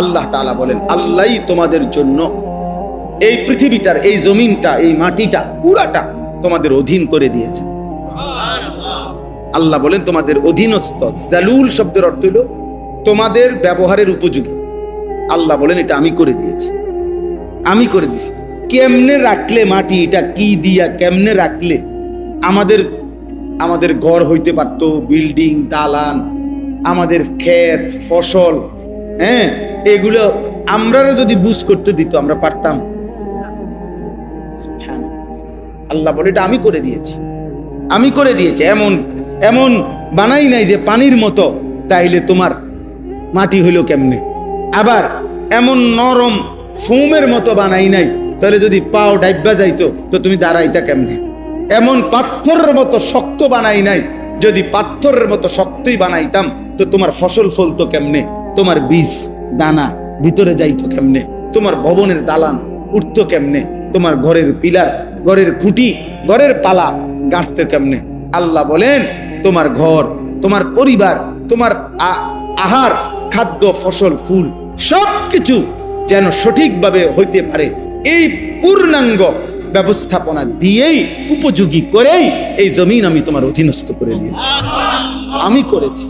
আল্লাহ তাআলা বলেন আল্লাহই তোমাদের জন্য এই পৃথিবীটার, এই জমিনটা, এই মাটিটা পুরাটা তোমাদের অধীন করে দিয়েছে। আল্লাহ বলেন তোমাদের অধীনস্থ। জালুল শব্দের অর্থ হলো তোমাদের ব্যবহারের উপযোগী। আল্লাহ বলেন এটা আমি করে দিয়েছি, আমি করে দিয়েছি। কেমনে রাখলে মাটি, এটা কি দিয়া কেমনে রাখলে আমাদের ঘর হইতে পারতো, বিল্ডিং, দালান, আমাদের ক্ষেত, ফসল, হ্যাঁ, এগুলো আমরা যদি বুঝ করতে দিত আমরা পারতাম? আল্লাহ বলে এটা আমি করে দিয়েছি, আমি করে দিয়েছি। এমন বানাই নাই যে পানির মতো, তাইলে তোমার মাটি হইল কেমনে? আবার এমন নরম ফোমের মতো বানাই নাই, তাহলে যদি পাও ডাইব্বা যাইতো তো তুমি দাঁড়াইতা কেমনে? এমন পাথরের মতো শক্ত বানাই নাই, যদি পাথরের মতো শক্তই বানাইতাম তো তোমার ফসল ফলতো কেমনে? তোমার বীজ দানা ভিতরে যাইতো কেমনে? তোমার ভবনের দালান উঠতো কেমনে? তোমার ঘরের পিলার, ঘরের খুঁটি, ঘরের পালা গাঁথতো কেমনে? আল্লাহ বলেন তোমার ঘর, তোমার পরিবার, তোমার আহার, খাদ্য, ফসল, ফুল সবকিছু যেন সঠিকভাবে হইতে পারে, এই পূর্ণাঙ্গ ব্যবস্থাপনা দিয়েই, উপযোগী করেই এই জমিন আমি তোমার অধীনস্থ করে দিয়েছি, আমি করেছি।